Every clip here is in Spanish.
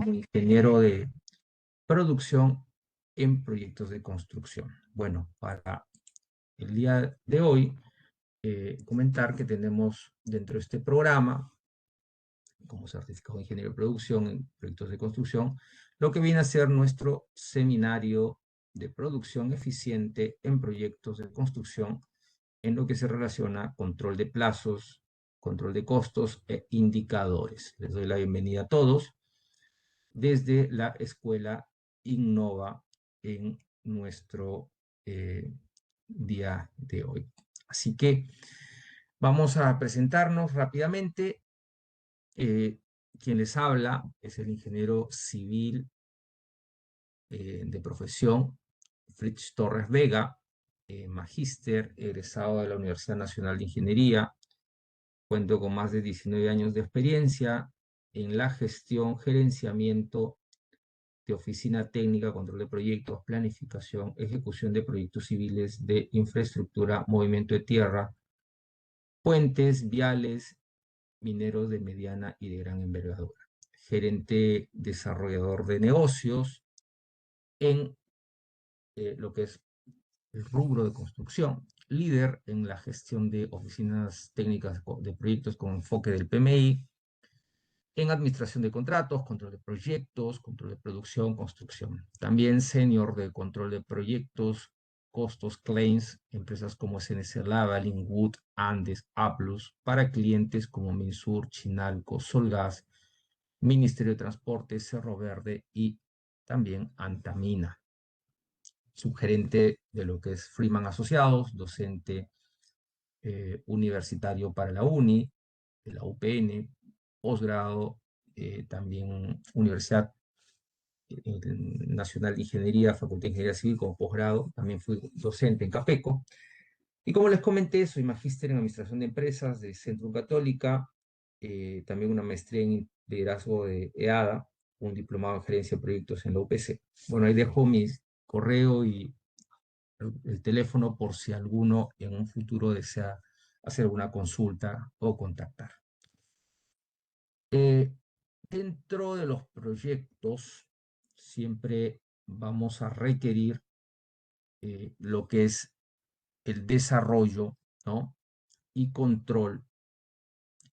como ingeniero de producción en proyectos de construcción. Bueno, para el día de hoy, comentar que tenemos dentro de este programa, como certificado de ingeniero de producción en proyectos de construcción, lo que viene a ser nuestro seminario de producción eficiente en proyectos de construcción, en lo que se relaciona a control de plazos, control de costos e indicadores. Les doy la bienvenida a todos desde la escuela Innova en nuestro día de hoy. Así que vamos a presentarnos rápidamente. Quien les habla es el ingeniero civil de profesión, Fritz Torres Vega, magíster, egresado de la Universidad Nacional de Ingeniería. Cuento con más de 19 años de experiencia en la gestión, gerenciamiento de oficina técnica, control de proyectos, planificación, ejecución de proyectos civiles de infraestructura, movimiento de tierra, puentes, viales, mineros de mediana y de gran envergadura. Gerente desarrollador de negocios en lo que es el rubro de construcción. Líder en la gestión de oficinas técnicas de proyectos con enfoque del PMI, en administración de contratos, control de proyectos, control de producción, construcción. También senior de control de proyectos, costos, claims, empresas como SNC Lavalin, Wood, Andes, Aplus, para clientes como Minsur, Chinalco, Solgas, Ministerio de Transporte, Cerro Verde y también Antamina. Subgerente de lo que es Freeman Asociados, docente universitario para la UNI, de la UPN, posgrado, también Universidad Nacional de Ingeniería, Facultad de Ingeniería Civil como posgrado, también fui docente en Capeco. Y como les comenté, soy magíster en Administración de Empresas de Centro Católica, también una maestría en liderazgo de EADA, un diplomado en gerencia de proyectos en la UPC. Bueno, ahí dejo mi correo y el teléfono por si alguno en un futuro desea hacer alguna consulta o contactar. Dentro de los proyectos siempre vamos a requerir lo que es el desarrollo, ¿no?, y control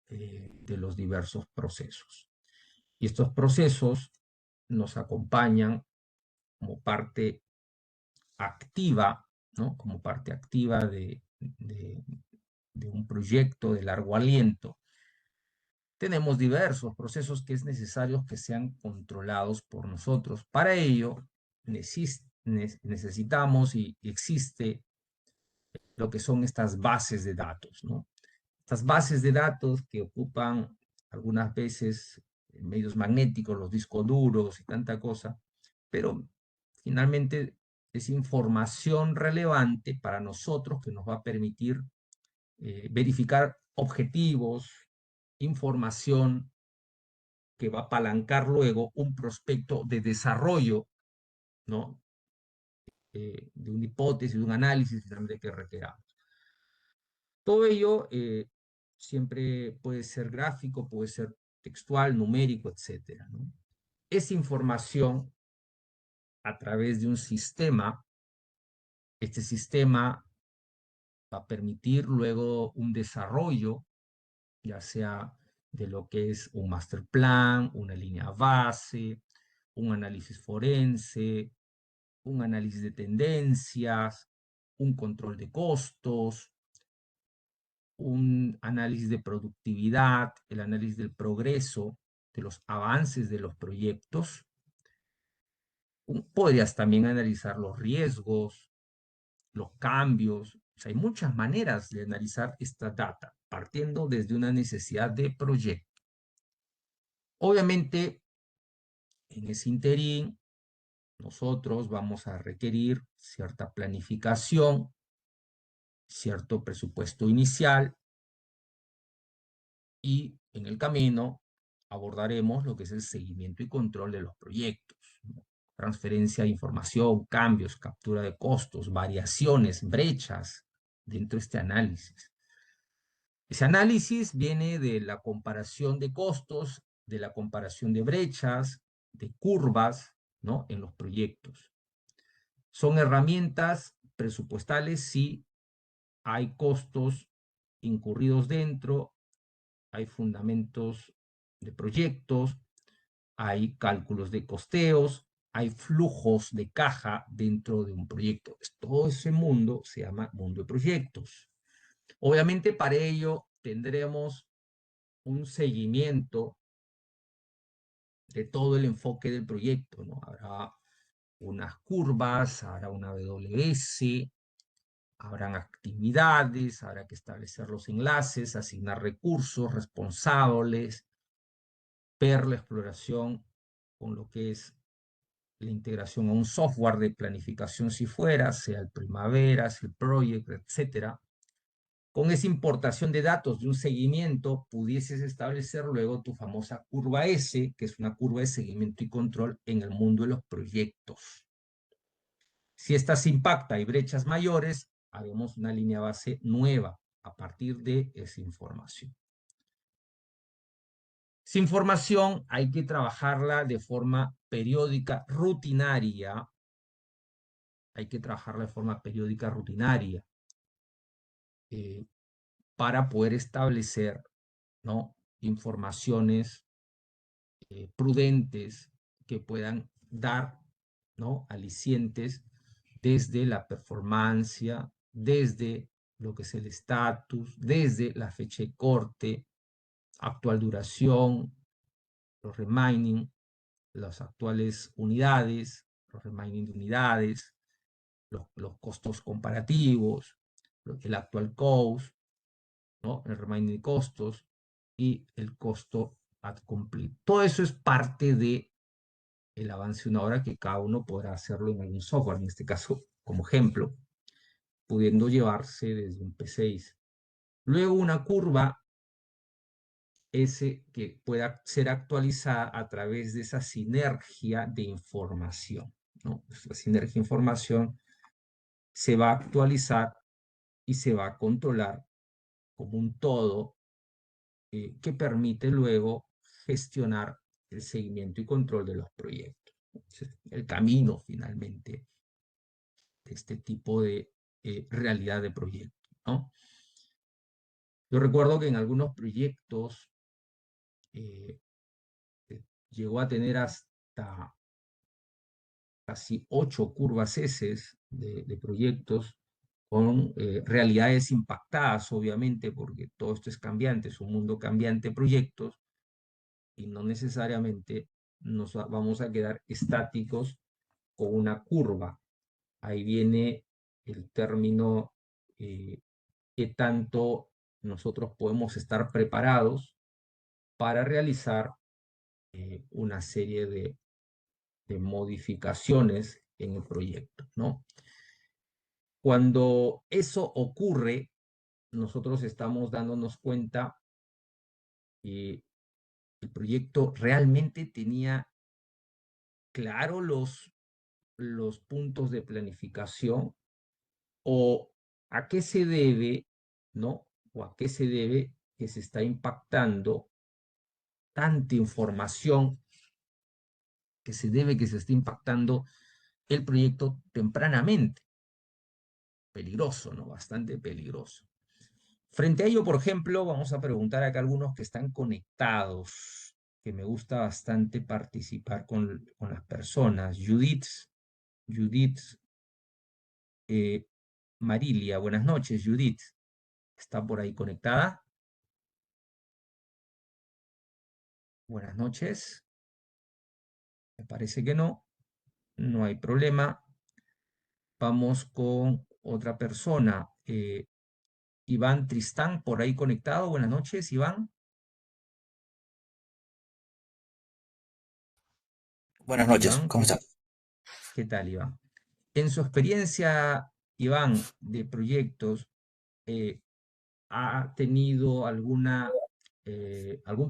de los diversos procesos. Y estos procesos nos acompañan como parte activa, ¿no?, como parte activa de un proyecto de largo aliento. Tenemos diversos procesos que es necesario que sean controlados por nosotros. Para ello, necesitamos y existe lo que son estas bases de datos, ¿no? Estas bases de datos que ocupan algunas veces medios magnéticos, los discos duros y tanta cosa, pero finalmente es información relevante para nosotros que nos va a permitir verificar objetivos, información que va a apalancar luego un prospecto de desarrollo, ¿no?, de una hipótesis, de un análisis finalmente que requeramos. Todo ello siempre puede ser gráfico, puede ser textual, numérico, etcétera, ¿no? Esa información a través de un sistema, este sistema va a permitir luego un desarrollo, ya sea de lo que es un master plan, una línea base, un análisis forense, un análisis de tendencias, un control de costos, un análisis de productividad, el análisis del progreso, de los avances de los proyectos. Podrías también analizar los riesgos, los cambios. O sea, hay muchas maneras de analizar esta data, partiendo desde una necesidad de proyecto. Obviamente, en ese interín, nosotros vamos a requerir cierta planificación, cierto presupuesto inicial, y en el camino abordaremos lo que es el seguimiento y control de los proyectos, ¿no? Transferencia de información, cambios, captura de costos, variaciones, brechas dentro de este análisis. Ese análisis viene de la comparación de costos, de la comparación de brechas, de curvas, ¿no? En los proyectos. Son herramientas presupuestales si hay costos incurridos dentro, hay fundamentos de proyectos, hay cálculos de costeos, hay flujos de caja dentro de un proyecto. Todo ese mundo se llama mundo de proyectos. Obviamente para ello tendremos un seguimiento de todo el enfoque del proyecto, ¿no? Habrá unas curvas, habrá una WS, habrán actividades, habrá que establecer los enlaces, asignar recursos, responsables, ver la exploración con lo que es la integración a un software de planificación si fuera, sea el Primavera, sea el Project, etcétera. Con esa importación de datos de un seguimiento, pudieses establecer luego tu famosa curva S, que es una curva de seguimiento y control en el mundo de los proyectos. Si esta se impacta y brechas mayores, haremos una línea base nueva a partir de esa información. Esa información hay que trabajarla de forma periódica, rutinaria. Hay que trabajarla de forma periódica, rutinaria, para poder establecer, ¿no? Informaciones prudentes que puedan dar, ¿no? Alicientes desde la performance, desde lo que es el estatus, desde la fecha de corte, actual duración, los remaining, las actuales unidades, los remaining de unidades, los costos comparativos, el actual cost, ¿no? El remaining de costos y el costo at complete. Todo eso es parte de el avance de una hora que cada uno podrá hacerlo en algún software, en este caso, como ejemplo, pudiendo llevarse desde un P6. Luego una curva S que pueda ser actualizada a través de esa sinergia de información, ¿no? La sinergia de información se va a actualizar y se va a controlar como un todo que permite luego gestionar el seguimiento y control de los proyectos. El camino finalmente de este tipo de realidad de proyecto, ¿no? Yo recuerdo que en algunos proyectos eh, llegó a tener hasta casi 8 curvas S de proyectos con realidades impactadas, obviamente, porque todo esto es cambiante, es un mundo cambiante de proyectos y no necesariamente nos vamos a quedar estáticos con una curva. Ahí viene el término qué tanto nosotros podemos estar preparados para realizar una serie de modificaciones en el proyecto, ¿no? Cuando eso ocurre, nosotros estamos dándonos cuenta que el proyecto realmente tenía claro los puntos de planificación o a qué se debe, ¿no? O a qué se debe que se está impactando tanta información, que se debe que se esté impactando el proyecto tempranamente. Peligroso, ¿no? Bastante peligroso. Frente a ello, por ejemplo, vamos a preguntar acá a algunos que están conectados, que me gusta bastante participar con las personas. Judith Marilia, buenas noches, Judith. ¿Está por ahí conectada? Buenas noches. Me parece que no. No hay problema. Vamos con otra persona. Iván Tristán, por ahí conectado. Buenas noches, Iván. Buenas noches, Iván, ¿cómo está? ¿qué tal, Iván? En su experiencia, Iván, de proyectos, ¿ha tenido algún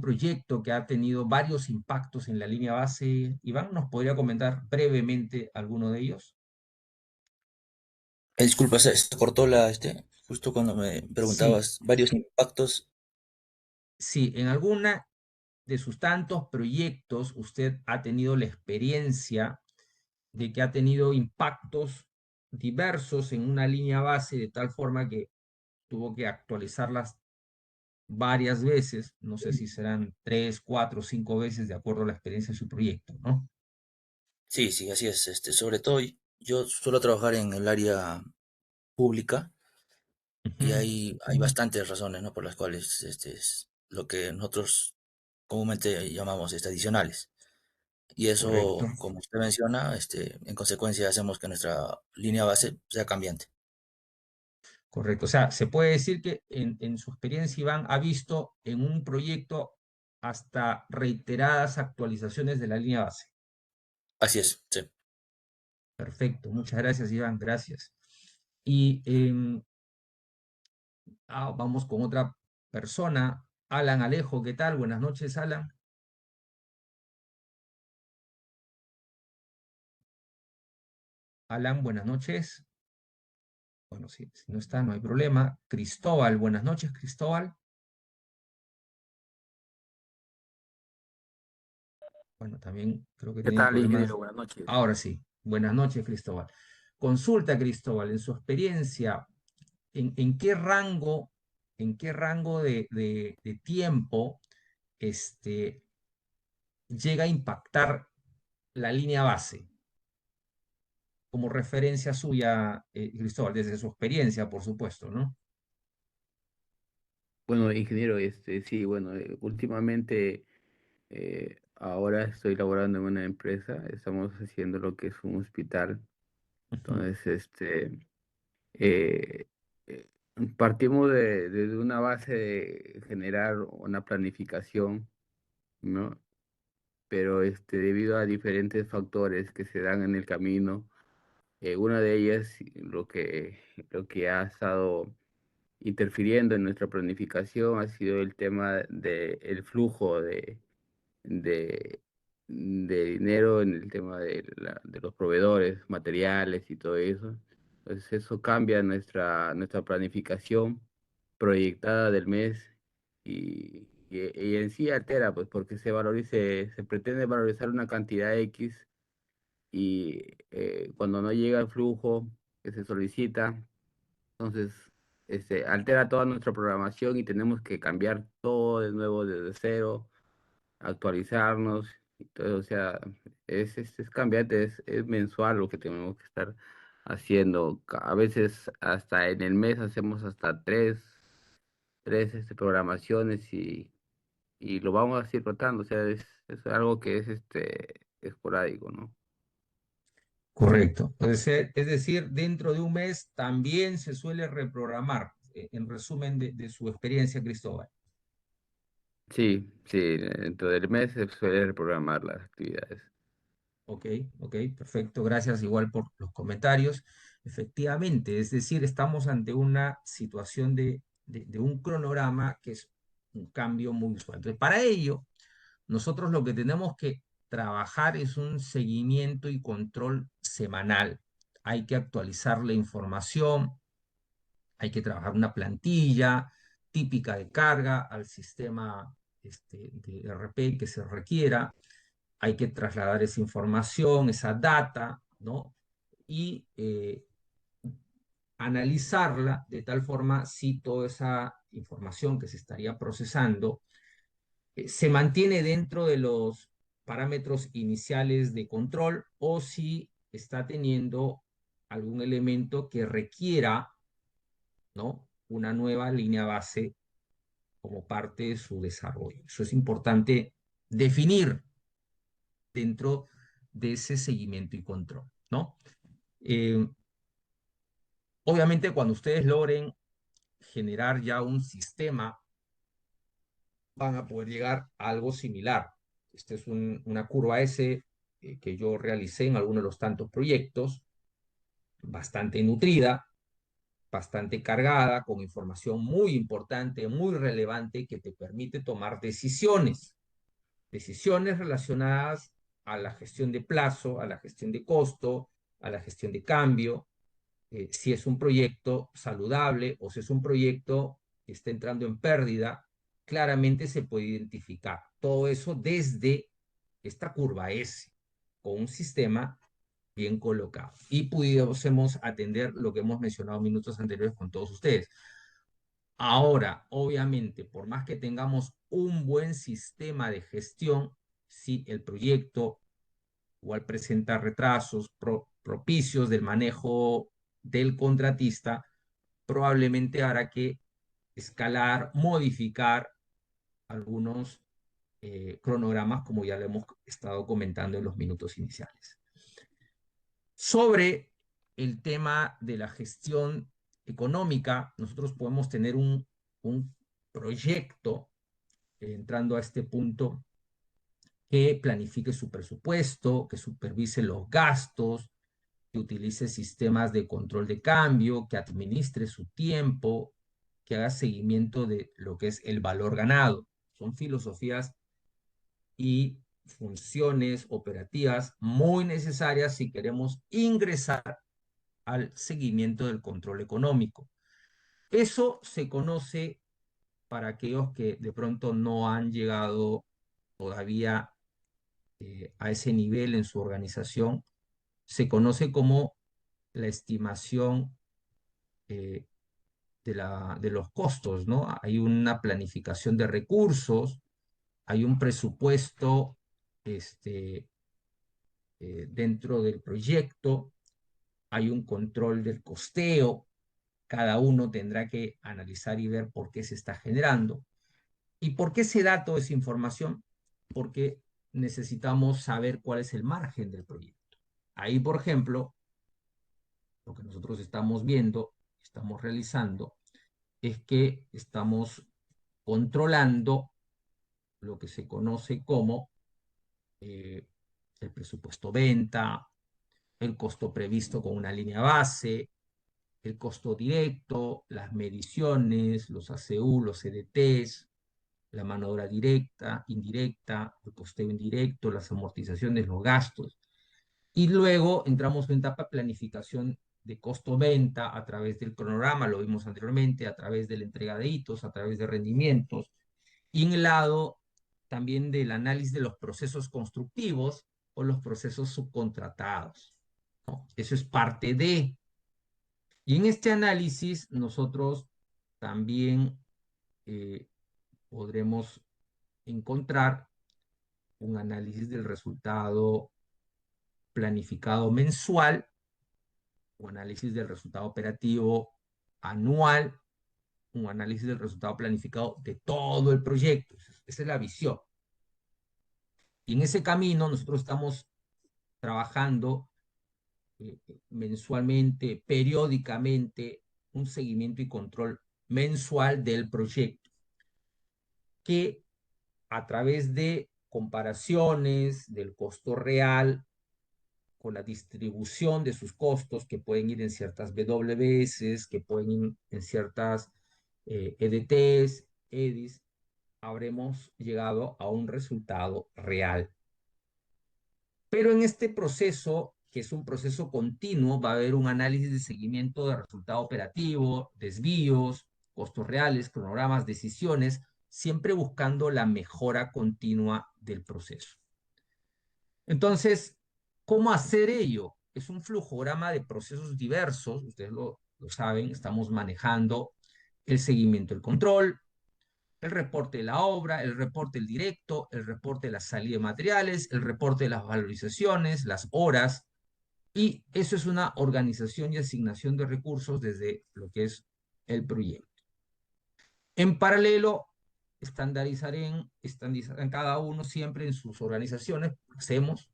proyecto que ha tenido varios impactos en la línea base? Iván, ¿nos podría comentar brevemente alguno de ellos? Disculpa, se cortó justo cuando me Sí, preguntabas varios impactos. sí, en alguna de sus tantos proyectos, usted ha tenido la experiencia de que ha tenido impactos diversos en una línea base de tal forma que tuvo que actualizarlas varias veces, no sé si serán 3, 4, 5 veces de acuerdo a la experiencia de su proyecto, ¿no? Sí, sí, así es. Sobre todo yo suelo trabajar en el área pública y Ujú. hay bastantes razones, ¿no? Por las cuales es lo que nosotros comúnmente llamamos adicionales. Y Correcto, eso, como usted menciona, en consecuencia hacemos que nuestra línea base sea cambiante. correcto. O sea, se puede decir que en su experiencia, Iván, ha visto en un proyecto hasta reiteradas actualizaciones de la línea base. Así es, sí. Perfecto, muchas gracias, Iván, gracias. Y vamos con otra persona, Alan Alejo, ¿qué tal? Buenas noches, Alan. Alan, buenas noches. Bueno, si no está, no hay problema. Cristóbal, buenas noches, Cristóbal. Bueno, también creo que ¿Qué tiene tal, problemas. ingeniero? Buenas noches. Ahora sí, buenas noches, Cristóbal. Consulta, Cristóbal, en su experiencia, ¿en en qué rango de tiempo este, llega a impactar la línea base? Como referencia suya, Cristóbal, desde su experiencia, por supuesto, ¿no? Bueno, ingeniero, sí, bueno, últimamente ahora estoy laborando en una empresa, estamos haciendo lo que es un hospital. Ujú. Entonces, eh, eh, partimos de una base de generar una planificación, ¿no? Pero debido a diferentes factores que se dan en el camino, una de ellas, lo que ha estado interfiriendo en nuestra planificación ha sido el tema del flujo de, de dinero en el tema de los proveedores, materiales y todo eso. Entonces eso cambia nuestra planificación proyectada del mes y en sí altera, pues porque se pretende valorizar una cantidad X y cuando no llega el flujo que se solicita, entonces, altera toda nuestra programación y tenemos que cambiar todo de nuevo desde cero, actualizarnos. Y todo, o sea, es cambiante, es mensual lo que tenemos que estar haciendo. A veces hasta en el mes hacemos hasta tres programaciones y lo vamos así rotando. O sea, es algo que es esporádico, ¿no? Correcto. Es decir, dentro de un mes también se suele reprogramar, en resumen de su experiencia, Cristóbal. Sí, sí, dentro del mes se suele reprogramar las actividades. Ok, ok, perfecto. Gracias igual por los comentarios. Efectivamente, es decir, estamos ante una situación de un cronograma que es un cambio muy usual. Entonces, para ello, nosotros lo que tenemos que trabajar es un seguimiento y control semanal. Hay que actualizar la información, hay que trabajar una plantilla típica de carga al sistema de RP que se requiera, hay que trasladar esa información, esa data, ¿no? Y analizarla de tal forma si toda esa información que se estaría procesando se mantiene dentro de los parámetros iniciales de control o si está teniendo algún elemento que requiera, ¿no? Una nueva línea base como parte de su desarrollo. Eso es importante definir dentro de ese seguimiento y control, ¿no? Eh, Obviamente, cuando ustedes logren generar ya un sistema, van a poder llegar a algo similar. Esta es una curva S que yo realicé en algunos de los tantos proyectos, bastante nutrida, bastante cargada, con información muy importante, muy relevante, que te permite tomar decisiones. Decisiones relacionadas a la gestión de plazo, a la gestión de costo, a la gestión de cambio, si es un proyecto saludable o si es un proyecto que está entrando en pérdida, claramente se puede identificar. todo eso desde esta curva S, con un sistema bien colocado. Y pudiésemos atender lo que hemos mencionado minutos anteriores con todos ustedes. Ahora, obviamente, por más que tengamos un buen sistema de gestión, si el proyecto igual presenta retrasos propicios del manejo del contratista, probablemente habrá que escalar, modificar algunos cronogramas, como ya lo hemos estado comentando en los minutos iniciales. Sobre el tema de la gestión económica, nosotros podemos tener un proyecto, entrando a este punto, que planifique su presupuesto, que supervise los gastos, que utilice sistemas de control de cambio, que administre su tiempo, que haga seguimiento de lo que es el valor ganado. Son filosofías y funciones operativas muy necesarias si queremos ingresar al seguimiento del control económico. Eso se conoce, para aquellos que de pronto no han llegado todavía a ese nivel en su organización, se conoce como la estimación eh, de los costos, ¿no? Hay una planificación de recursos, hay un presupuesto dentro del proyecto, hay un control del costeo, cada uno tendrá que analizar y ver por qué se está generando. ¿Y por qué se da toda esa información? Porque necesitamos saber cuál es el margen del proyecto. Ahí, por ejemplo, lo que nosotros estamos viendo, estamos realizando, es que estamos controlando lo que se conoce como eh, el presupuesto venta, el costo previsto con una línea base, el costo directo, las mediciones, los ACU, los CDTs, la mano de obra directa, indirecta, el costeo indirecto, las amortizaciones, los gastos. Y luego entramos en etapa de planificación de costo-venta a través del cronograma, lo vimos anteriormente, a través de la entrega de hitos, a través de rendimientos, y en el lado también del análisis de los procesos constructivos o los procesos subcontratados, ¿no? Eso es parte de. Y en este análisis nosotros también eh, podremos encontrar un análisis del resultado planificado mensual, un análisis del resultado operativo anual, un análisis del resultado planificado de todo el proyecto. Esa es la visión. Y en ese camino nosotros estamos trabajando mensualmente, periódicamente, un seguimiento y control mensual del proyecto, que a través de comparaciones del costo real con la distribución de sus costos, que pueden ir en ciertas WBS, que pueden ir en ciertas EDTs, EDIs, habremos llegado a un resultado real. Pero en este proceso, que es un proceso continuo, va a haber un análisis de seguimiento de resultado operativo, desvíos, costos reales, cronogramas, decisiones, siempre buscando la mejora continua del proceso. Entonces, ¿cómo hacer ello? Es un flujograma de procesos diversos, ustedes lo saben, estamos manejando el seguimiento del control, el reporte de la obra, el reporte del directo, el reporte de la salida de materiales, el reporte de las valorizaciones, las horas, y eso es una organización y asignación de recursos desde lo que es el proyecto. En paralelo, estandarizarán cada uno siempre en sus organizaciones, hacemos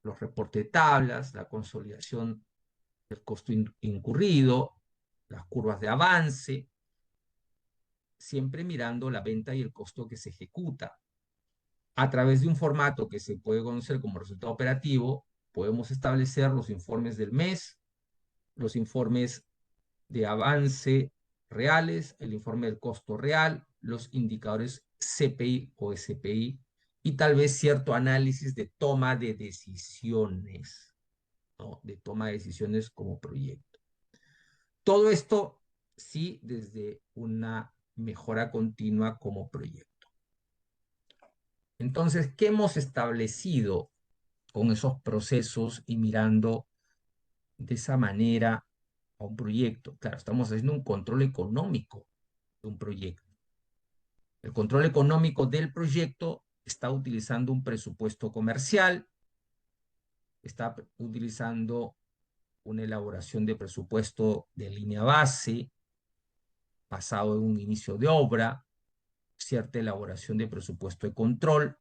los reportes de tablas, la consolidación del costo incurrido, las curvas de avance, siempre mirando la venta y el costo que se ejecuta. A través de un formato que se puede conocer como resultado operativo, podemos establecer los informes del mes, los informes de avance reales, el informe del costo real, los indicadores CPI o SPI y tal vez cierto análisis de toma de decisiones, ¿no? De toma de decisiones como proyecto. Todo esto sí desde una mejora continua como proyecto. Entonces, ¿qué hemos establecido con esos procesos y mirando de esa manera a un proyecto? Claro, estamos haciendo un control económico de un proyecto. El control económico del proyecto está utilizando un presupuesto comercial, está utilizando una elaboración de presupuesto de línea base, basado en un inicio de obra, cierta elaboración de presupuesto de control,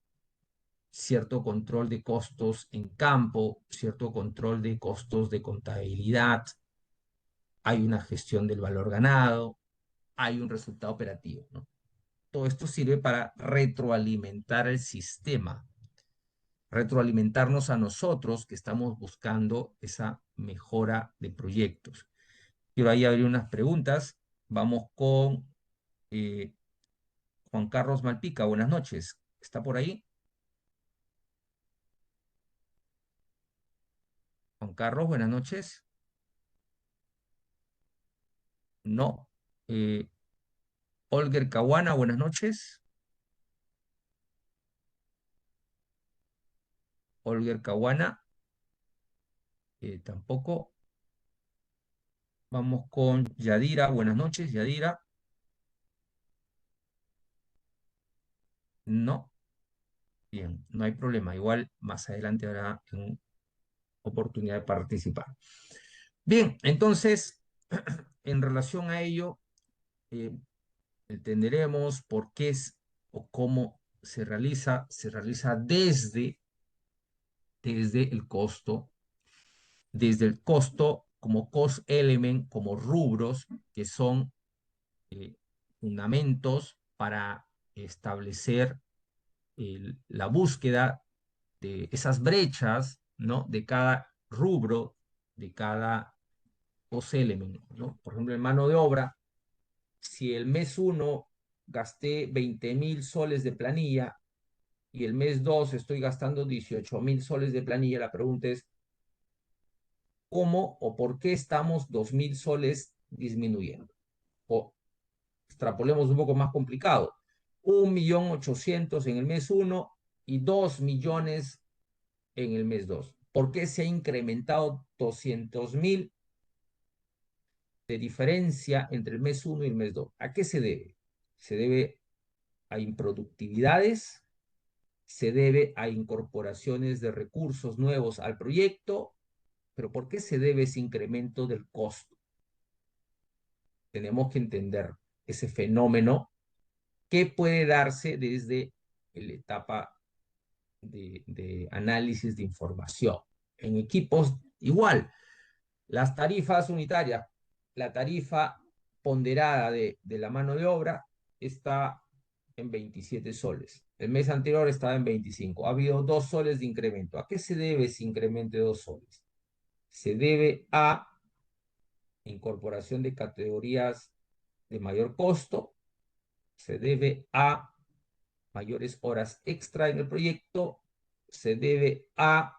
cierto control de costos en campo, cierto control de costos de contabilidad, hay una gestión del valor ganado, hay un resultado operativo, ¿no? Todo esto sirve para retroalimentar el sistema, retroalimentarnos a nosotros que estamos buscando esa mejora de proyectos. Quiero ahí abrir unas preguntas. Vamos con eh, Juan Carlos Malpica. Buenas noches. ¿Está por ahí? Juan Carlos, buenas noches. No. Olger Caguana, buenas noches. Olger Caguana, tampoco. Vamos con Yadira, buenas noches, Yadira. No. Bien, no hay problema. Igual más adelante habrá oportunidad de participar. Bien, entonces, en relación a ello, eh, entenderemos por qué es o cómo se realiza desde el costo como cost element, como rubros que son eh, fundamentos para establecer la búsqueda de esas brechas, ¿no? De cada rubro, de cada cost element, ¿no? Por ejemplo, en mano de obra, si el mes 1 gasté 20.000 soles de planilla y el mes 2 estoy gastando 18.000 soles de planilla, la pregunta es, ¿cómo o por qué estamos 2.000 soles disminuyendo? O extrapolemos un poco más complicado, 1.800.000 en el mes 1 y 2 millones en el mes 2. ¿Por qué se ha incrementado 200.000 de diferencia entre el mes 1 y el mes 2? ¿A qué se debe? Se debe a improductividades, se debe a incorporaciones de recursos nuevos al proyecto, pero ¿por qué se debe ese incremento del costo? Tenemos que entender ese fenómeno que puede darse desde la etapa de análisis de información. En equipos, igual, las tarifas unitarias, la tarifa ponderada de la mano de obra está en 27 soles. El mes anterior estaba en 25. Ha habido 2 soles de incremento. ¿A qué se debe ese incremento de 2 soles? Se debe a incorporación de categorías de mayor costo, se debe a mayores horas extra en el proyecto, se debe a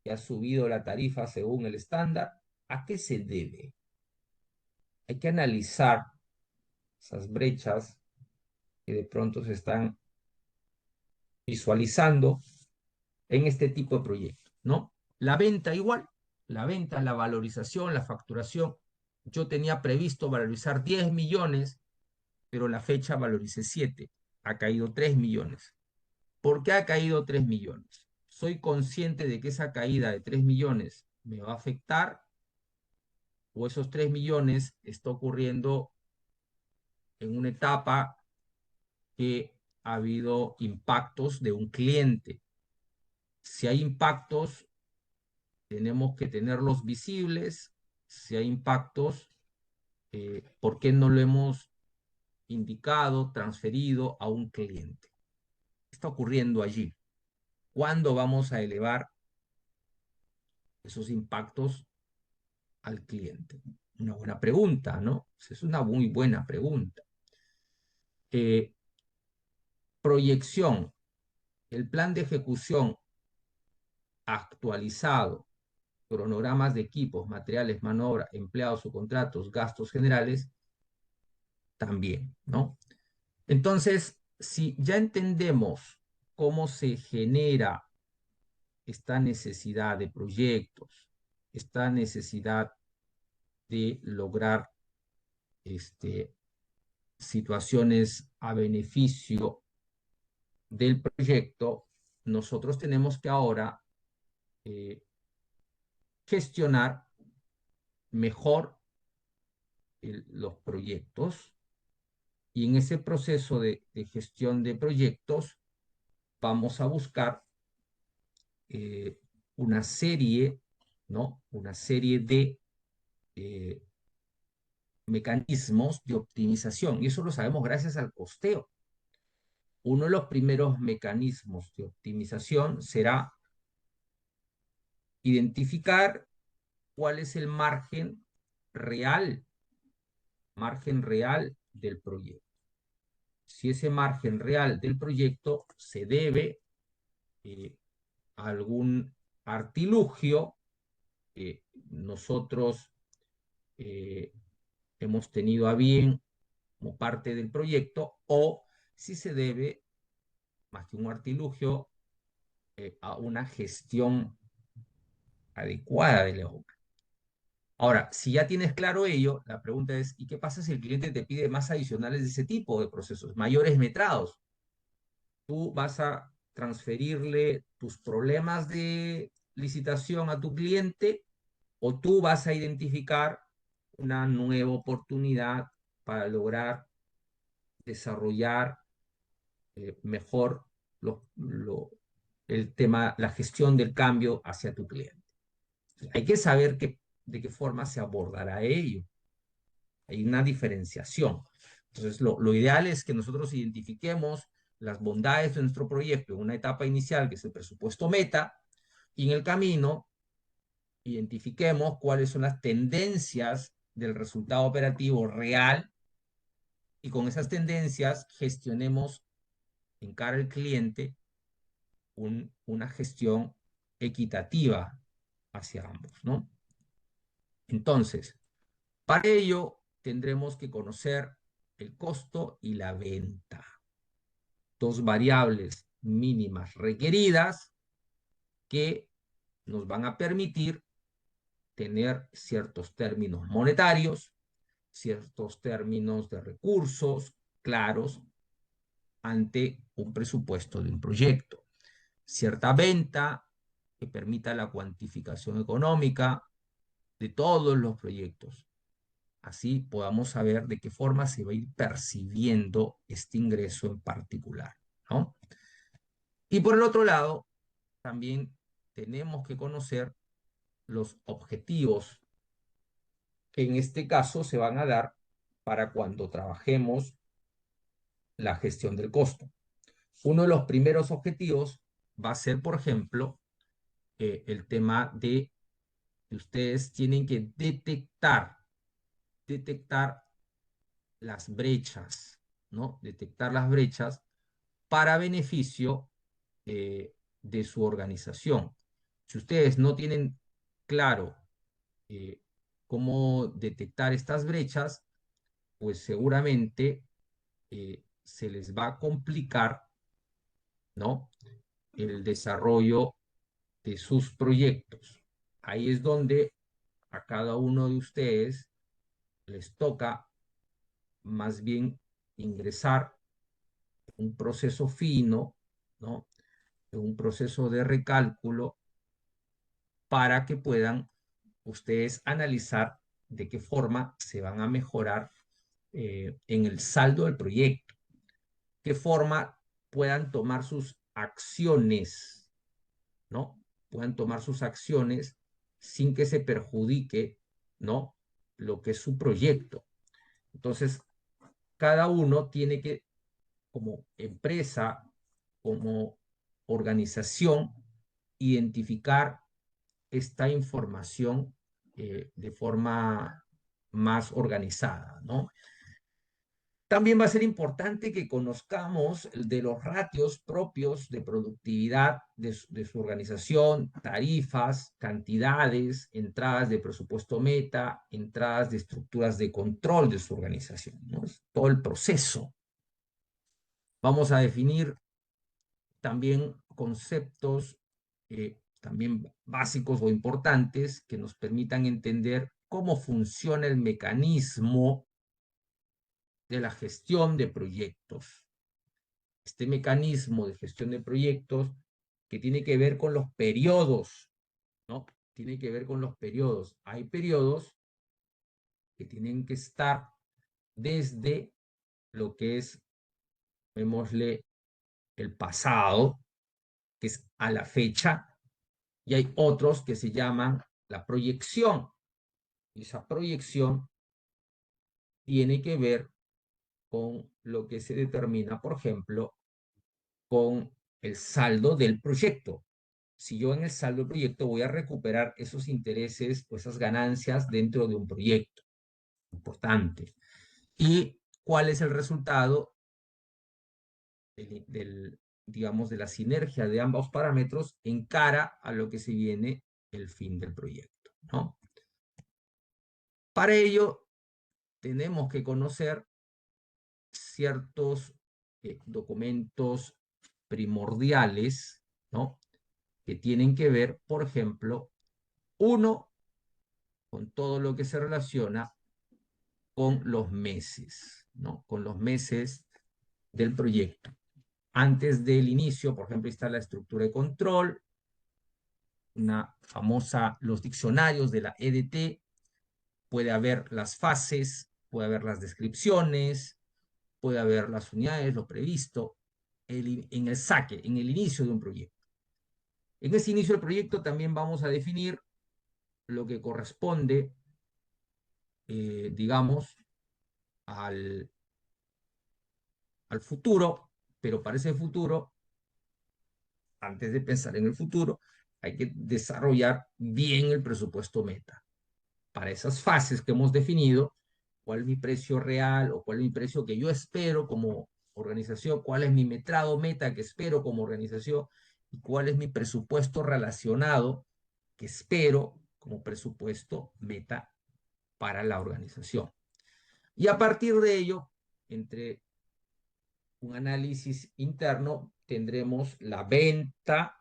que ha subido la tarifa según el estándar. ¿A qué se debe? Hay que analizar esas brechas que de pronto se están visualizando en este tipo de proyectos, ¿no? La venta igual, la venta, la valorización, la facturación. Yo tenía previsto valorizar 10 millones, pero la fecha valoricé 7. Ha caído 3 millones. ¿Por qué ha caído 3 millones? ¿Soy consciente de que esa caída de 3 millones me va a afectar o esos 3 millones está ocurriendo en una etapa que ha habido impactos de un cliente? Si hay impactos, tenemos que tenerlos visibles. Si hay impactos, ¿por qué no lo hemos indicado, transferido a un cliente? ¿Qué está ocurriendo allí? ¿Cuándo vamos a elevar esos impactos al cliente? Una buena pregunta, ¿no? Es una muy buena pregunta. Proyección. El plan de ejecución actualizado, cronogramas de equipos, materiales, mano de obra, empleados o contratos, gastos generales, también, ¿no? Entonces, si ya entendemos cómo se genera esta necesidad de proyectos, esta necesidad de lograr situaciones a beneficio del proyecto, nosotros tenemos que ahora gestionar mejor los proyectos, y en ese proceso de gestión de proyectos vamos a buscar una serie, ¿no? Una serie de mecanismos de optimización, y eso lo sabemos gracias al costeo. Uno de los primeros mecanismos de optimización será identificar cuál es el margen real del proyecto. Si ese margen real del proyecto se debe a algún artilugio que nosotros hemos tenido a bien como parte del proyecto, o si se debe, más que un artilugio, a una gestión adecuada de la obra. Ahora, si ya tienes claro ello, la pregunta es, ¿y qué pasa si el cliente te pide más adicionales de ese tipo de procesos, mayores metrados? Tú vas a transferirle tus problemas de licitación a tu cliente, o tú vas a identificar una nueva oportunidad para lograr desarrollar mejor el tema, la gestión del cambio hacia tu cliente. Hay que saber de qué forma se abordará ello. Hay una diferenciación. Entonces, lo ideal es que nosotros identifiquemos las bondades de nuestro proyecto en una etapa inicial, que es el presupuesto meta, y en el camino identifiquemos cuáles son las tendencias del resultado operativo real, y con esas tendencias gestionemos en cara al cliente una gestión equitativa hacia ambos, ¿no? Entonces, para ello tendremos que conocer el costo y la venta, dos variables mínimas requeridas que nos van a permitir tener ciertos términos monetarios, ciertos términos de recursos claros ante un presupuesto de un proyecto, cierta venta que permita la cuantificación económica de todos los proyectos. Así podamos saber de qué forma se va a ir percibiendo este ingreso en particular, ¿no? Y por el otro lado, también tenemos que conocer los objetivos que en este caso se van a dar para cuando trabajemos la gestión del costo. Uno de los primeros objetivos va a ser, por ejemplo, el tema de que ustedes tienen que detectar las brechas, ¿no? Detectar las brechas para beneficio de su organización. Si ustedes no tienen claro cómo detectar estas brechas, pues seguramente se les va a complicar, ¿no? El desarrollo de sus proyectos. Ahí es donde a cada uno de ustedes les toca más bien ingresar en un proceso fino, ¿no? En un proceso de recálculo para que puedan ustedes analizar de qué forma se van a mejorar en el saldo del proyecto, qué forma puedan tomar sus acciones, ¿no? Puedan tomar sus acciones sin que se perjudique, ¿no? Lo que es su proyecto. Entonces, cada uno tiene que, como empresa, como organización, identificar esta información de forma más organizada, ¿no? También va a ser importante que conozcamos de los ratios propios de productividad de su organización, tarifas, cantidades, entradas de presupuesto meta, entradas de estructuras de control de su organización, ¿no? Es todo el proceso. Vamos a definir también conceptos también básicos o importantes que nos permitan entender cómo funciona el mecanismo de la gestión de proyectos. Este mecanismo de gestión de proyectos que tiene que ver con los periodos, ¿no? Tiene que ver con los periodos. Hay periodos que tienen que estar desde lo que es, llamémosle, el pasado, que es a la fecha, y hay otros que se llaman la proyección. Y esa proyección tiene que ver con lo que se determina, por ejemplo, con el saldo del proyecto. Si yo en el saldo del proyecto voy a recuperar esos intereses o esas ganancias dentro de un proyecto importante. ¿Y cuál es el resultado digamos, de la sinergia de ambos parámetros en cara a lo que se viene el fin del proyecto, ¿no? Para ello, tenemos que conocer ciertos documentos primordiales, ¿no? Que tienen que ver, por ejemplo, uno, con todo lo que se relaciona con los meses, ¿no? Con los meses del proyecto. Antes del inicio, por ejemplo, está la estructura de control, una famosa, los diccionarios de la EDT, puede haber las fases, puede haber las descripciones, puede haber las unidades, lo previsto, en el saque, en el inicio de un proyecto. En ese inicio del proyecto también vamos a definir lo que corresponde, digamos, al, al futuro, pero para ese futuro, antes de pensar en el futuro, hay que desarrollar bien el presupuesto meta. Para esas fases que hemos definido, cuál es mi precio real o cuál es mi precio que yo espero como organización, cuál es mi metrado meta que espero como organización y cuál es mi presupuesto relacionado que espero como presupuesto meta para la organización. Y a partir de ello, entre un análisis interno, tendremos la venta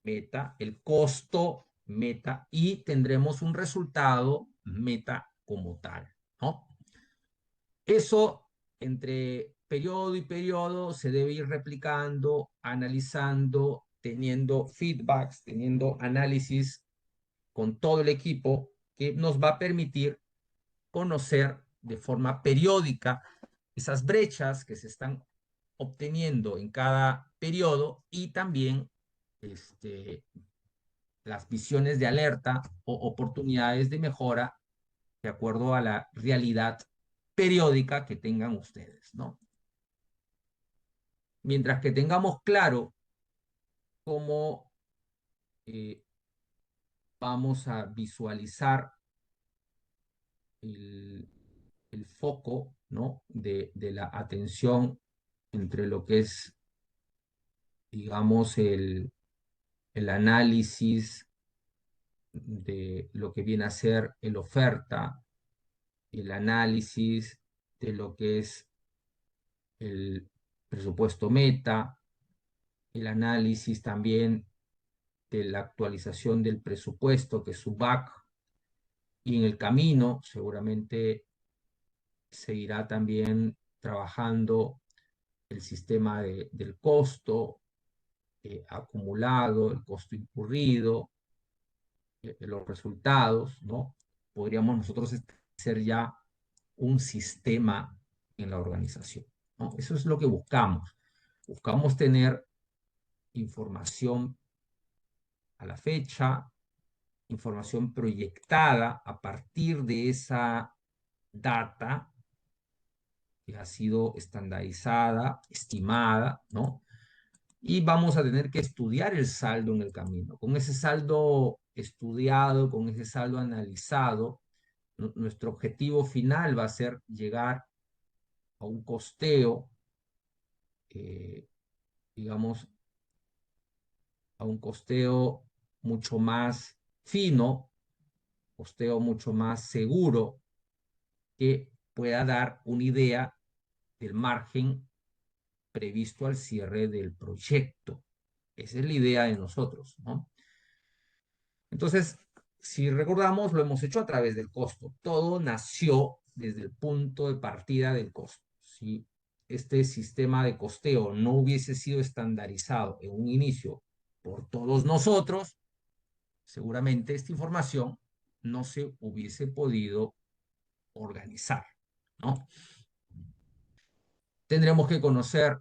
meta, el costo meta y tendremos un resultado meta como tal, ¿no? Eso entre periodo y periodo se debe ir replicando, analizando, teniendo feedbacks, teniendo análisis con todo el equipo que nos va a permitir conocer de forma periódica esas brechas que se están obteniendo en cada periodo y también las visiones de alerta o oportunidades de mejora de acuerdo a la realidad periódica que tengan ustedes, ¿no? Mientras que tengamos claro cómo eh, vamos a visualizar el, el foco, ¿no? de la atención entre lo que es, digamos, el análisis de lo que viene a ser el oferta, el análisis de lo que es el presupuesto meta, el análisis también de la actualización del presupuesto, que es su back, y en el camino seguramente se irá también trabajando el sistema del costo acumulado, el costo incurrido, los resultados, ¿no? Podríamos nosotros hacer ya un sistema en la organización, ¿no? Eso es lo que buscamos. Buscamos tener información a la fecha, información proyectada a partir de esa data que ha sido estandarizada, estimada, ¿no? Y vamos a tener que estudiar el saldo en el camino. Con ese saldo estudiado, con ese saldo analizado, nuestro objetivo final va a ser llegar a un costeo, eh, digamos, a un costeo mucho más fino, costeo mucho más seguro, que pueda dar una idea del margen previsto al cierre del proyecto. Esa es la idea de nosotros, ¿no? Entonces, si recordamos, lo hemos hecho a través del costo. Todo nació desde el punto de partida del costo. Si este sistema de costeo no hubiese sido estandarizado en un inicio por todos nosotros, seguramente esta información no se hubiese podido organizar, ¿no? Tendremos que conocer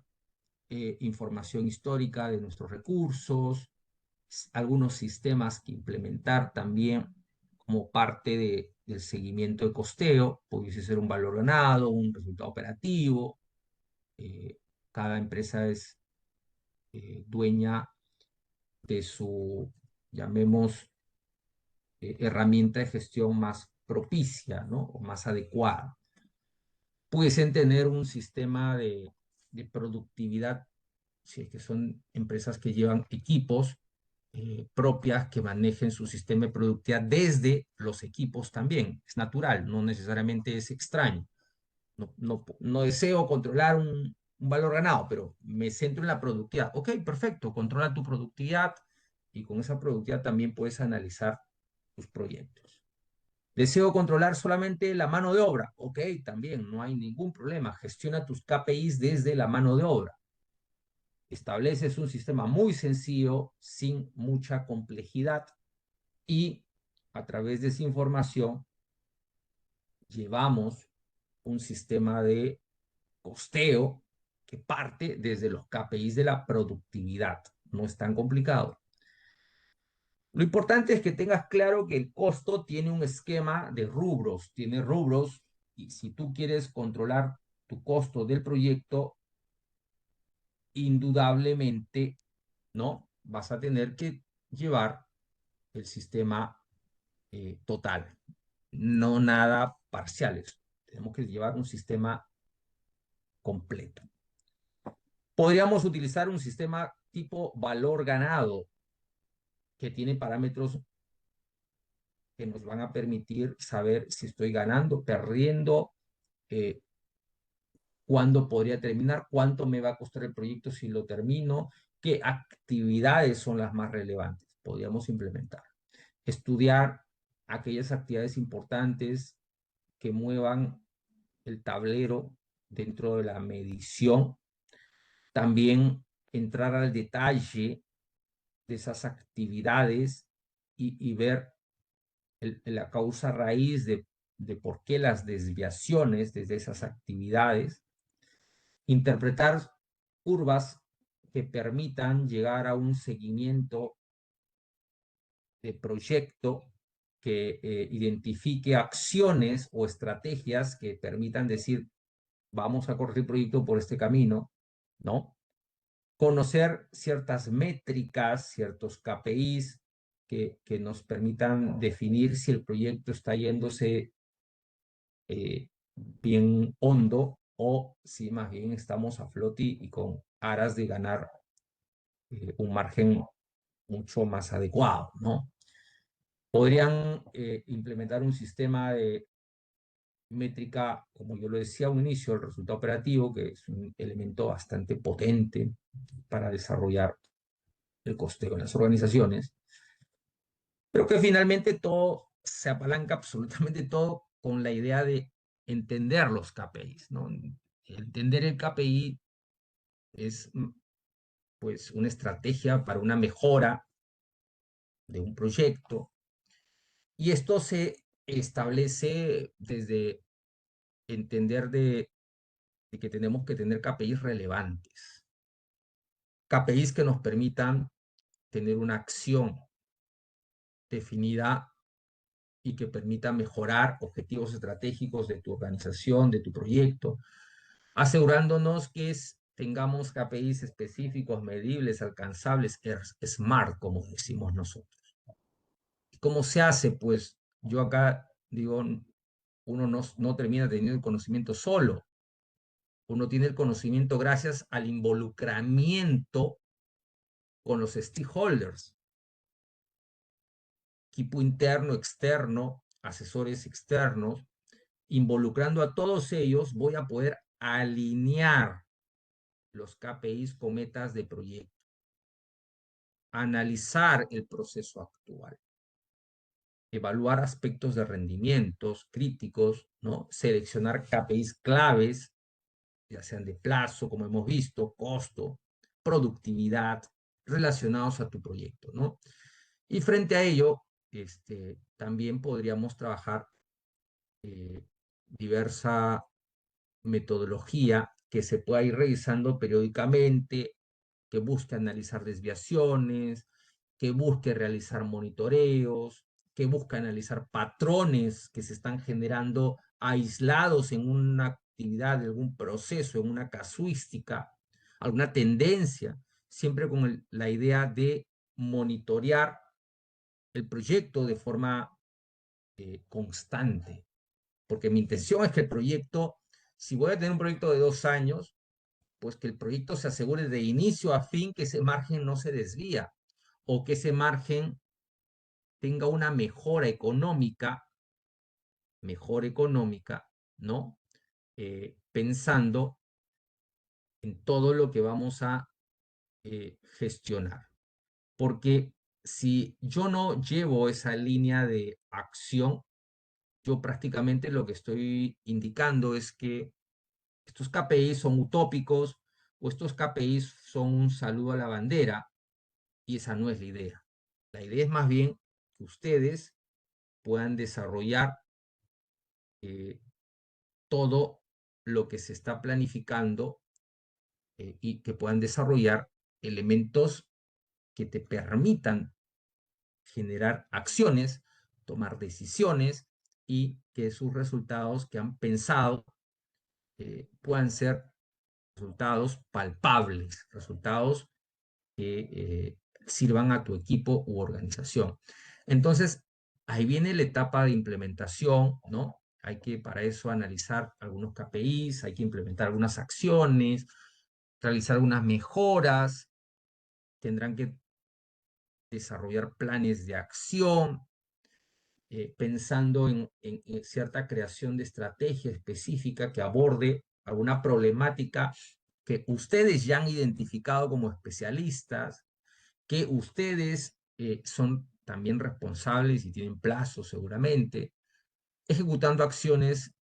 información histórica de nuestros recursos, algunos sistemas que implementar también como parte del seguimiento de costeo, pudiese ser un valor ganado, un resultado operativo. Cada empresa es dueña de su, llamemos, herramienta de gestión más propicia, ¿no? O más adecuada. Pudiesen tener un sistema de productividad, si es que son empresas que llevan equipos propias que manejen su sistema de productividad desde los equipos también. Es natural, no necesariamente es extraño. No deseo controlar un valor ganado, pero me centro en la productividad. Ok, perfecto, controla tu productividad y con esa productividad también puedes analizar tus proyectos. Deseo controlar solamente la mano de obra. Ok, también no hay ningún problema. Gestiona tus KPIs desde la mano de obra. Estableces un sistema muy sencillo, sin mucha complejidad, y a través de esa información llevamos un sistema de costeo que parte desde los KPIs de la productividad. No es tan complicado. Lo importante es que tengas claro que el costo tiene un esquema de rubros, tiene rubros, y si tú quieres controlar tu costo del proyecto, indudablemente, ¿no? Vas a tener que llevar el sistema total, no nada parciales. Tenemos que llevar un sistema completo. Podríamos utilizar un sistema tipo valor ganado, que tiene parámetros que nos van a permitir saber si estoy ganando, perdiendo, eh, cuándo podría terminar, cuánto me va a costar el proyecto si lo termino, qué actividades son las más relevantes. Podríamos implementar. Estudiar aquellas actividades importantes que muevan el tablero dentro de la medición. También entrar al detalle de esas actividades y ver la causa raíz de por qué las desviaciones desde esas actividades. Interpretar curvas que permitan llegar a un seguimiento de proyecto que identifique acciones o estrategias que permitan decir, vamos a correr el proyecto por este camino, ¿no? Conocer ciertas métricas, ciertos KPIs que nos permitan definir si el proyecto está yéndose bien hondo o si más bien estamos a flote y con aras de ganar un margen mucho más adecuado, ¿no? Podrían implementar un sistema de métrica, como yo lo decía a un inicio, el resultado operativo, que es un elemento bastante potente para desarrollar el costeo en las organizaciones, pero que finalmente todo se apalanca, absolutamente todo, con la idea de entender los KPIs, ¿no? Entender el KPI es pues una estrategia para una mejora de un proyecto, y esto se establece desde entender de que tenemos que tener KPIs relevantes, KPIs que nos permitan tener una acción definida y que permita mejorar objetivos estratégicos de tu organización, de tu proyecto, asegurándonos que tengamos KPIs específicos, medibles, alcanzables, SMART, como decimos nosotros. ¿Cómo se hace? Pues yo acá digo, uno no termina teniendo el conocimiento solo. Uno tiene el conocimiento gracias al involucramiento con los stakeholders, equipo interno, externo, asesores externos. Involucrando a todos ellos, voy a poder alinear los KPIs con metas de proyecto, analizar el proceso actual, evaluar aspectos de rendimientos críticos, ¿no? Seleccionar KPIs claves, ya sean de plazo, como hemos visto, costo, productividad, relacionados a tu proyecto, ¿no? Y frente a ello, también podríamos trabajar diversa metodología que se pueda ir revisando periódicamente, que busque analizar desviaciones, que busque realizar monitoreos, que busque analizar patrones que se están generando aislados en una actividad, en algún proceso, en una casuística, alguna tendencia, siempre con la idea de monitorear el proyecto de forma constante, porque mi intención es que el proyecto, si voy a tener un proyecto de 2 años, pues que el proyecto se asegure de inicio a fin que ese margen no se desvía o que ese margen tenga una mejor económica, ¿no? Pensando en todo lo que vamos a gestionar. Porque si yo no llevo esa línea de acción, yo prácticamente lo que estoy indicando es que estos KPIs son utópicos o estos KPIs son un saludo a la bandera, y esa no es la idea. La idea es más bien que ustedes puedan desarrollar todo lo que se está planificando y que puedan desarrollar elementos que te permitan generar acciones, tomar decisiones y que sus resultados que han pensado puedan ser resultados palpables, resultados que sirvan a tu equipo u organización. Entonces, ahí viene la etapa de implementación, ¿no? Hay que para eso analizar algunos KPIs, hay que implementar algunas acciones, realizar algunas mejoras, tendrán que desarrollar planes de acción, pensando en cierta creación de estrategia específica que aborde alguna problemática que ustedes ya han identificado como especialistas, que ustedes son también responsables y tienen plazos seguramente, ejecutando acciones,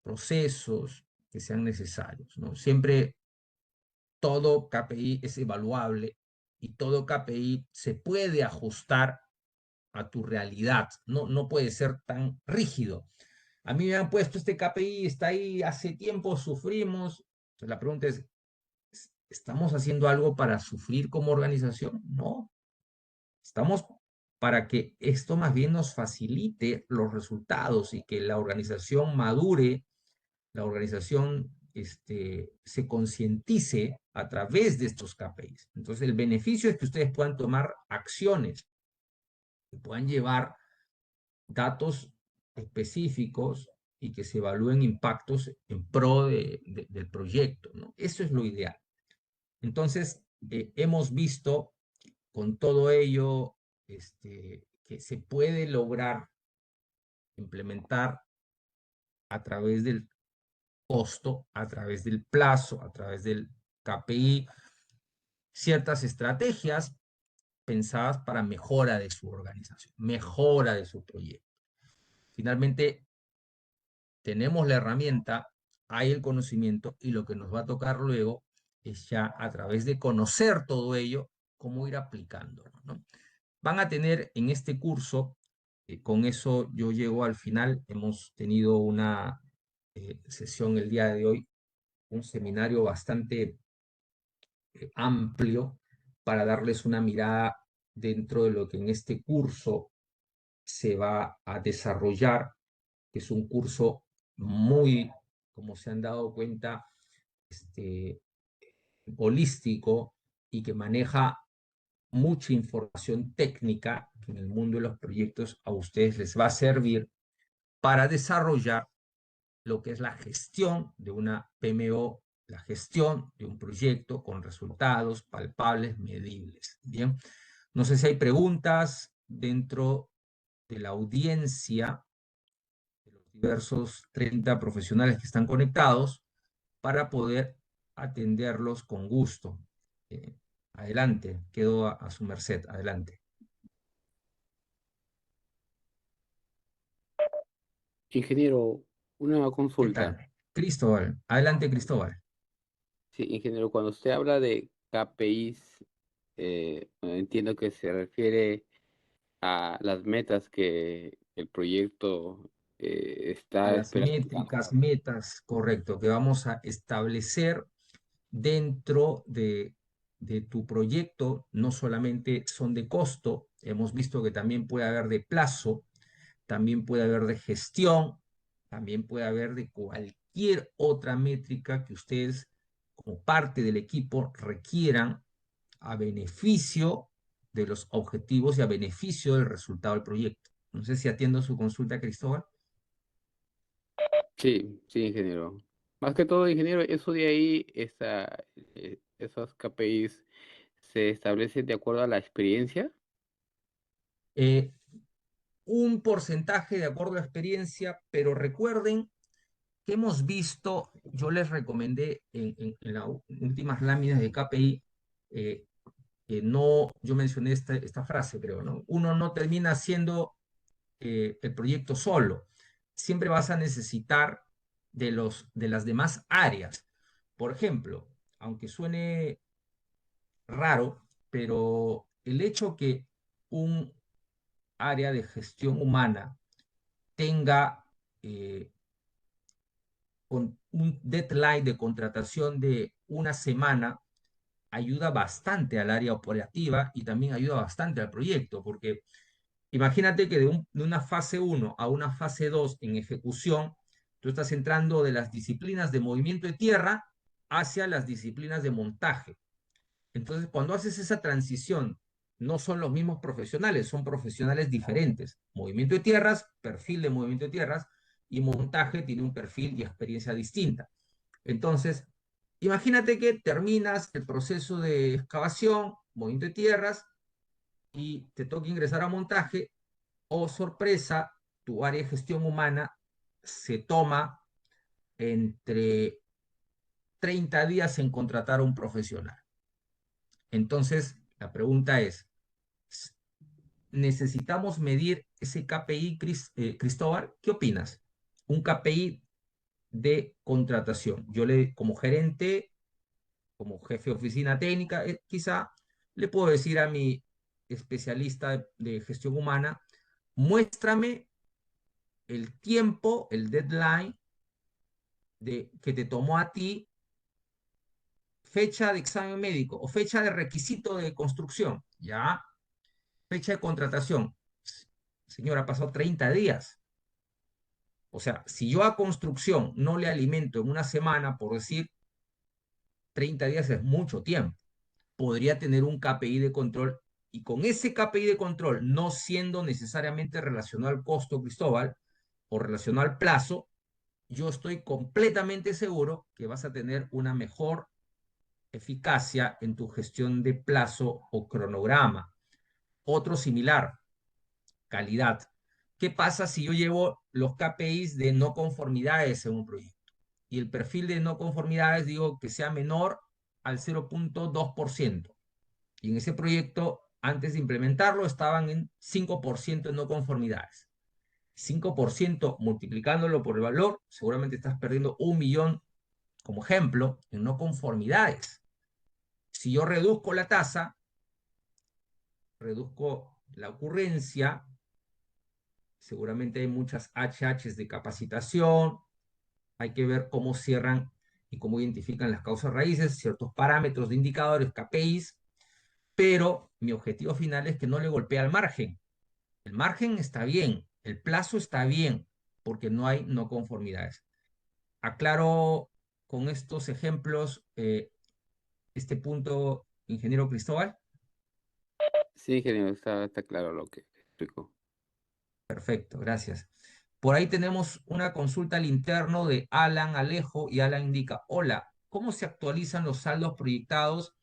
procesos que sean necesarios, ¿no? Siempre todo KPI es evaluable y todo KPI se puede ajustar a tu realidad, no puede ser tan rígido. A mí me han puesto este KPI, está ahí, hace tiempo sufrimos. Entonces la pregunta es, ¿estamos haciendo algo para sufrir como organización? No, estamos para que esto más bien nos facilite los resultados y que la organización madure, la organización se concientice a través de estos KPIs. Entonces el beneficio es que ustedes puedan tomar acciones, que puedan llevar datos específicos y que se evalúen impactos en pro del proyecto, ¿no? Eso es lo ideal. Entonces, hemos visto con todo ello que se puede lograr implementar a través del costo, a través del plazo, a través del KPI, ciertas estrategias pensadas para mejora de su organización, mejora de su proyecto. Finalmente, tenemos la herramienta, hay el conocimiento y lo que nos va a tocar luego es ya a través de conocer todo ello, cómo ir aplicándolo, ¿no? Van a tener en este curso, con eso yo llego al final, hemos tenido una sesión el día de hoy, un seminario bastante amplio para darles una mirada dentro de lo que en este curso se va a desarrollar, que es un curso muy, como se han dado cuenta, holístico y que maneja mucha información técnica que en el mundo de los proyectos a ustedes les va a servir para desarrollar lo que es la gestión de una PMO, la gestión de un proyecto con resultados palpables, medibles. Bien, no sé si hay preguntas dentro de la audiencia de los diversos 30 profesionales que están conectados para poder atenderlos con gusto. Adelante, quedo a su merced. Adelante. Ingeniero, una ¿Qué consulta. tal? Cristóbal. Adelante, Cristóbal. Sí, ingeniero, cuando usted habla de KPIs, entiendo que se refiere a las metas que el proyecto A está las esperando métricas, alcanzar. metas, correcto, que vamos a establecer dentro de tu proyecto. No solamente son de costo, hemos visto que también puede haber de plazo, también puede haber de gestión, también puede haber de cualquier otra métrica que ustedes, como parte del equipo, requieran a beneficio de los objetivos y a beneficio del resultado del proyecto. No sé si atiendo su consulta, Cristóbal. Sí, sí, ingeniero. Más que todo, ingeniero, eso de ahí, esos KPIs se establecen de acuerdo a la experiencia. Eh, un porcentaje de acuerdo a la experiencia, pero recuerden que hemos visto, yo les recomendé en las últimas láminas de KPI, eh, no, yo mencioné esta frase, creo, ¿no? Uno no termina haciendo el proyecto solo. Siempre vas a necesitar de las demás áreas. Por ejemplo, aunque suene raro, pero el hecho que un área de gestión humana tenga con un deadline de contratación de una semana ayuda bastante al área operativa y también ayuda bastante al proyecto, porque imagínate que de una fase uno a una fase 2 en ejecución, tú estás entrando de las disciplinas de movimiento de tierra hacia las disciplinas de montaje. Entonces, cuando haces esa transición, no son los mismos profesionales, son profesionales diferentes. Movimiento de tierras, perfil de movimiento de tierras, y montaje tiene un perfil y experiencia distinta. Entonces, imagínate que terminas el proceso de excavación, movimiento de tierras, y te toca ingresar a montaje. Oh, sorpresa, tu área de gestión humana se toma entre 30 días en contratar a un profesional. Entonces, la pregunta es, ¿necesitamos medir ese KPI, Cristóbal? ¿Qué opinas? Un KPI de contratación. Como gerente, como jefe de oficina técnica, quizá le puedo decir a mi especialista de gestión humana, muéstrame el tiempo, el deadline que te tomó a ti, fecha de examen médico o fecha de requisito de construcción, ya, fecha de contratación. Señora, ha pasado 30 días. O sea, si yo a construcción no le alimento en una semana, por decir, 30 días es mucho tiempo. Podría tener un KPI de control y con ese KPI de control, no siendo necesariamente relacionado al costo, Cristóbal, o relacionado al plazo, yo estoy completamente seguro que vas a tener una mejor eficacia en tu gestión de plazo o cronograma. Otro similar, calidad. ¿Qué pasa si yo llevo los KPIs de no conformidades en un proyecto? Y el perfil de no conformidades digo que sea menor al 0,2%. Y en ese proyecto, antes de implementarlo, estaban en 5% de no conformidades. 5% multiplicándolo por el valor, seguramente estás perdiendo 1 millón, como ejemplo, en no conformidades. Si yo reduzco la tasa, reduzco la ocurrencia, seguramente hay muchas HHs de capacitación, hay que ver cómo cierran y cómo identifican las causas raíces, ciertos parámetros de indicadores, KPIs, pero mi objetivo final es que no le golpee al margen. El margen está bien, el plazo está bien, porque no hay no conformidades. Aclaro con estos ejemplos este punto, ingeniero Cristóbal. Sí, ingeniero, está claro lo que explicó. Perfecto, gracias. Por ahí tenemos una consulta al interno de Alan Alejo y Alan indica, hola, ¿cómo se actualizan los saldos proyectados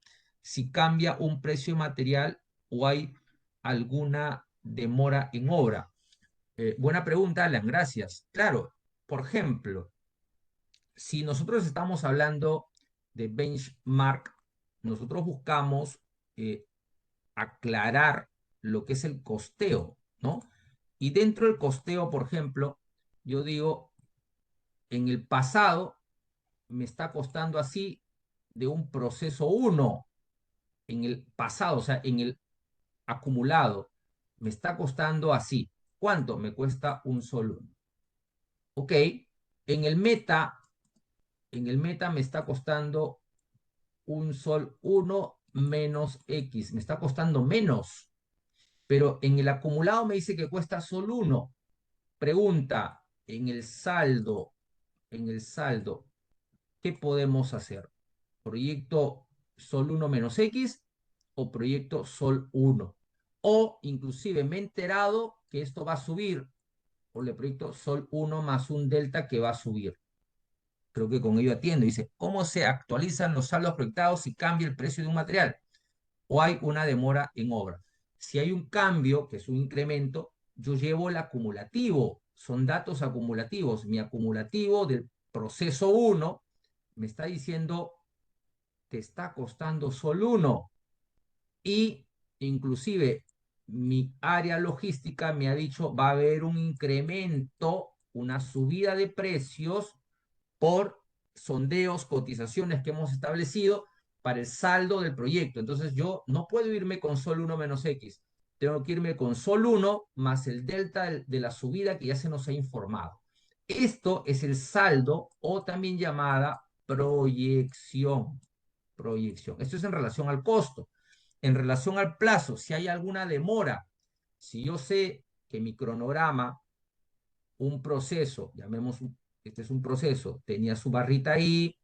si cambia un precio material o hay alguna demora en obra? Buena pregunta, Alan, gracias. Claro, por ejemplo, si nosotros estamos hablando de benchmark, nosotros buscamos aclarar lo que es el costeo, ¿no? Y dentro del costeo, por ejemplo, yo digo, en el pasado me está costando así de un proceso 1, en el pasado, o sea, en el acumulado, me está costando así. ¿Cuánto? Me cuesta un sol 1. Ok, en el meta, me está costando un sol 1 menos X, me está costando menos, pero en el acumulado me dice que cuesta sol 1. Pregunta, en el saldo, ¿qué podemos hacer? ¿Proyecto sol 1 menos X o proyecto sol 1? O inclusive me he enterado que esto va a subir, o le proyecto sol 1 más un delta que va a subir. Creo que con ello atiendo. Dice, ¿cómo se actualizan los saldos proyectados si cambia el precio de un material o hay una demora en obra? Si hay un cambio, que es un incremento, yo llevo el acumulativo. Son datos acumulativos. Mi acumulativo del proceso 1 me está diciendo, te está costando solo 1. Y inclusive mi área logística me ha dicho, va a haber un incremento, una subida de precios por sondeos, cotizaciones que hemos establecido para el saldo del proyecto. Entonces yo no puedo irme con sol 1 menos X. Tengo que irme con sol 1 más el delta de la subida que ya se nos ha informado. Esto es el saldo o también llamada proyección. Proyección. Esto es en relación al costo. En relación al plazo, si hay alguna demora, si yo sé que mi cronograma, un proceso, llamemos, este es un proceso, tenía su barrita ahí,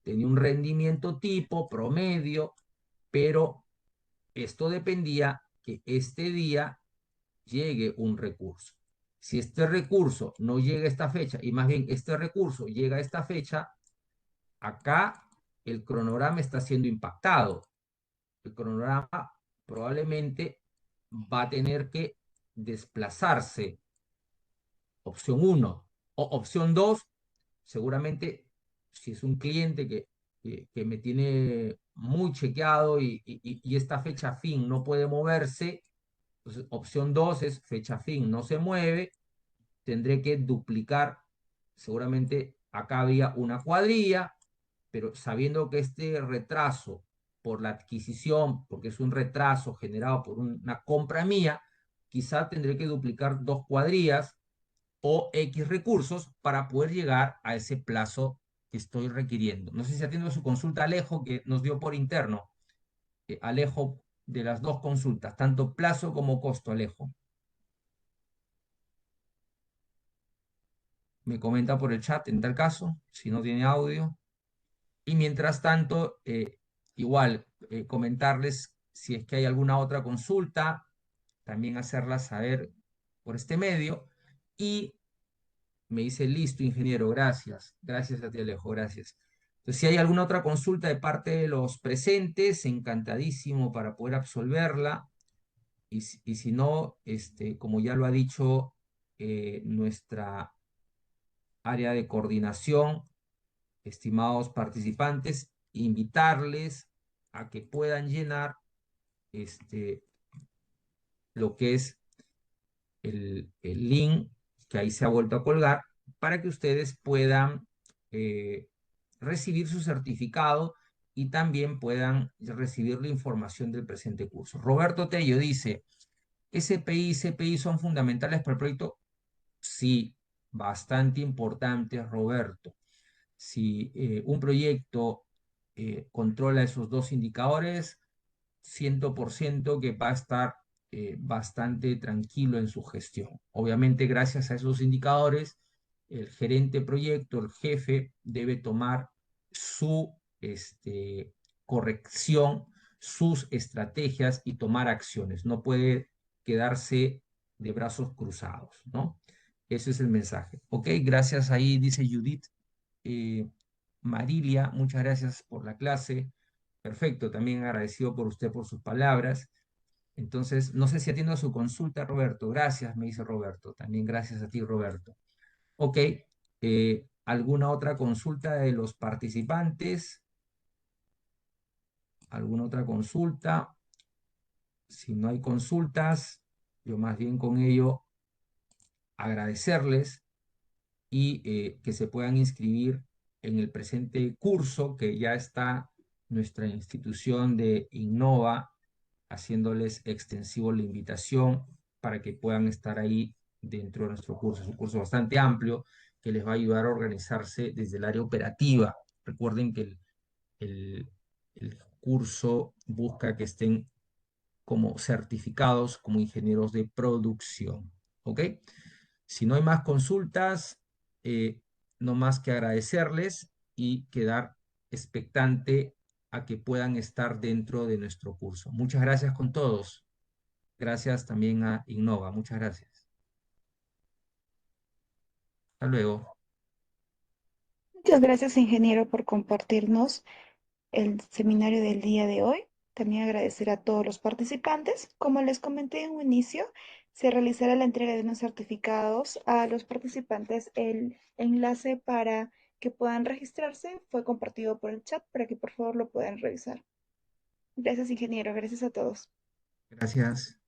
tenía un rendimiento tipo, promedio, pero esto dependía que este día llegue un recurso. Si este recurso no llega a esta fecha, y más bien este recurso llega a esta fecha, acá el cronograma está siendo impactado. El cronograma probablemente va a tener que desplazarse, opción 1, o opción 2, seguramente si es un cliente que me tiene muy chequeado y esta fecha fin no puede moverse, entonces opción 2 es fecha fin no se mueve, tendré que duplicar, seguramente acá había una cuadrilla, pero sabiendo que este retraso por la adquisición, porque es un retraso generado por una compra mía, quizá tendré que duplicar 2 cuadrillas o X recursos para poder llegar a ese plazo que estoy requiriendo. No sé si atiendo su consulta Alejo que nos dio por interno. Alejo, de las dos consultas, tanto plazo como costo, Alejo. Me comenta por el chat en tal caso, si no tiene audio. Y mientras tanto, igual, comentarles si es que hay alguna otra consulta, también hacerla saber por este medio. Y me dice, listo, ingeniero, gracias. Gracias a ti, Alejo, gracias. Entonces, si hay alguna otra consulta de parte de los presentes, encantadísimo para poder absolverla. Y si no, como ya lo ha dicho nuestra área de coordinación, estimados participantes, invitarles a que puedan llenar lo que es el link que ahí se ha vuelto a colgar para que ustedes puedan eh, recibir su certificado y también puedan recibir la información del presente curso. Roberto Tello dice, SPI y CPI son fundamentales para el proyecto. Sí, bastante importante, Roberto. Si un proyecto controla esos dos indicadores, 100% que va a estar bastante tranquilo en su gestión. Obviamente, gracias a esos indicadores, el gerente de proyecto, el jefe, debe tomar su corrección, sus estrategias y tomar acciones. No puede quedarse de brazos cruzados, ¿no? Ese es el mensaje. Ok, gracias ahí, dice Judith. Eh, Marilia, muchas gracias por la clase. Perfecto, también agradecido por usted por sus palabras. Entonces, no sé si atiendo a su consulta, Roberto. Gracias, me dice Roberto. También gracias a ti, Roberto. Ok, ¿alguna otra consulta de los participantes? ¿Alguna otra consulta? Si no hay consultas, yo más bien con ello agradecerles y que se puedan inscribir en el presente curso que ya está nuestra institución de Innova haciéndoles extensivo la invitación para que puedan estar ahí dentro de nuestro curso. Es un curso bastante amplio que les va a ayudar a organizarse desde el área operativa. Recuerden que el, el curso busca que estén como certificados como ingenieros de producción. ¿Ok? Si no hay más consultas, no más que agradecerles y quedar expectante a que puedan estar dentro de nuestro curso. Muchas gracias con todos. Gracias también a Innova. Muchas gracias. Hasta luego. Muchas gracias, ingeniero, por compartirnos el seminario del día de hoy. También agradecer a todos los participantes. Como les comenté en un inicio, se realizará la entrega de unos certificados a los participantes. El enlace para que puedan registrarse fue compartido por el chat para que por favor lo puedan revisar. Gracias, ingeniero. Gracias a todos. Gracias.